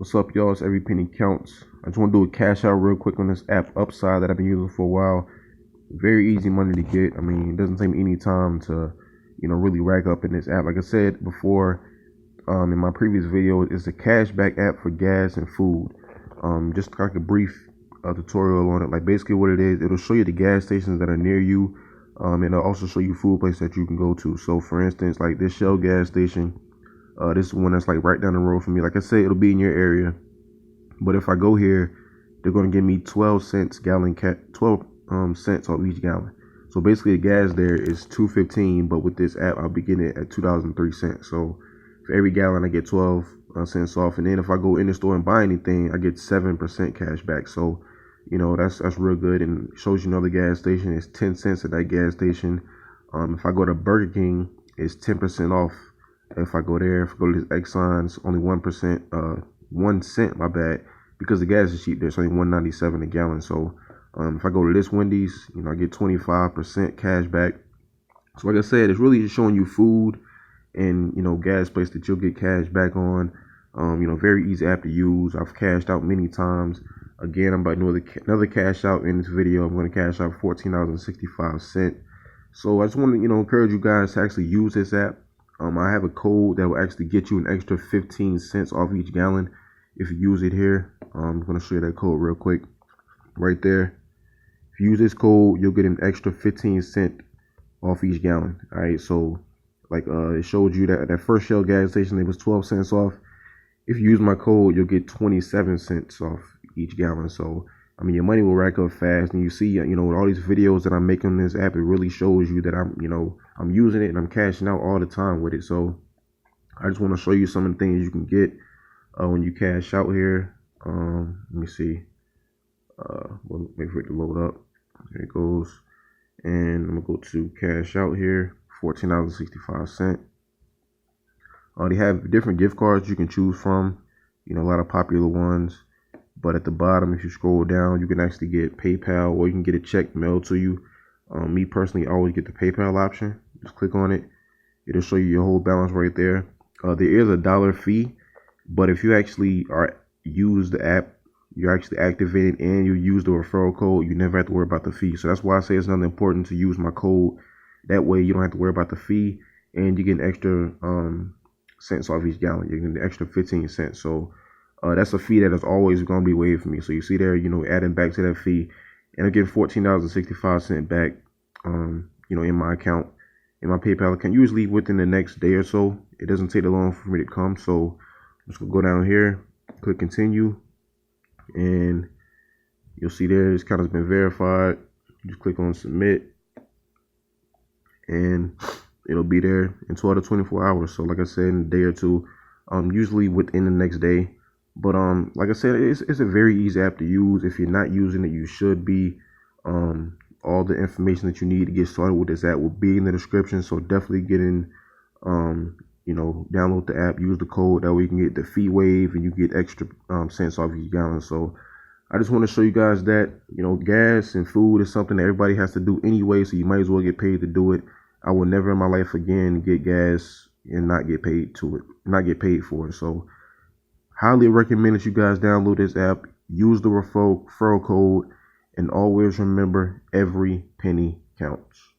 What's up, y'all? It's Every Penny Counts. I just want to do a cash out real quick on this app Upside that I've been using for a while. Very easy money to get. I mean, it doesn't take me any time to, really rack up in this app. Like I said before, in my previous video, it's a cashback app for gas and food. Just like a brief tutorial on it. Like basically what it is, it'll show you the gas stations that are near you, and it'll also show you food places that you can go to. So for instance, like this Shell gas station. This is one that's like right down the road from me. Like I said, it'll be in your area. But if I go here, they're going to give me 12 cents gallon 12 cents on each gallon. So basically the gas there is $2.15, but with this app I'll be getting it at $2.03. So for every gallon I get 12 cents off, and then if I go in the store and buy anything, I get 7% cash back. So that's real good, and shows the gas station is 10 cents at that gas station. If I go to Burger King, it's 10% off. If I go there, if I go to this Exxon, it's only 1%, 1 cent, my bad, because the gas is cheap there. It's only $1.97 a gallon. So if I go to this Wendy's, I get 25% cash back. So like I said, it's really just showing you food and gas place that you'll get cash back on. Very easy app to use. I've cashed out many times. Again, I'm about to do another cash out in this video. I'm going to cash out $14.65. So I just want to encourage you guys to actually use this app. I have a code that will actually get you an extra 15 cents off each gallon if you use it here. I'm going to show you that code real quick. Right there. If you use this code, you'll get an extra 15 cents off each gallon. All right. So like it showed you that first Shell gas station, it was 12 cents off. If you use my code, you'll get 27 cents off each gallon. So I mean, your money will rack up fast, and you see, all these videos that I'm making on this app, it really shows you that I'm using it and I'm cashing out all the time with it. So I just want to show you some of the things you can get when you cash out here. Let me see. Wait for it to load up. There it goes. And I'm gonna go to cash out here, $14.65. They have different gift cards you can choose from. A lot of popular ones. But at the bottom, if you scroll down, you can actually get PayPal, or you can get a check mailed to you. Me personally, I always get the PayPal option. Just click on it. It'll show you your whole balance right there. There is a $1 fee, but if you actually use the app, you're actually activated and you use the referral code, you never have to worry about the fee. So that's why I say it's not important to use my code. That way you don't have to worry about the fee, and you get an extra cents off each gallon. You get an extra 15 cents. So that's a fee that is always going to be waived for me. So you see there, adding back to that fee, and I get $14.65 back, in my account, in my PayPal account, usually within the next day or so. It doesn't take that long for me to come. So I'm just going to go down here, click continue, and you'll see there it's kind of been verified. You just click on submit, and it'll be there in 12 to 24 hours. So like I said, in a day or two, usually within the next day. But like I said, it's a very easy app to use. If you're not using it, you should be. All the information that you need to get started with this app will be in the description. So definitely get in, download the app, use the code, that way you can get the fee waive and you get extra cents off each gallon. So I just want to show you guys that, gas and food is something that everybody has to do anyway. So you might as well get paid to do it. I will never in my life again get gas and not get paid for it. So highly recommend that you guys download this app, use the referral code, and always remember, every penny counts.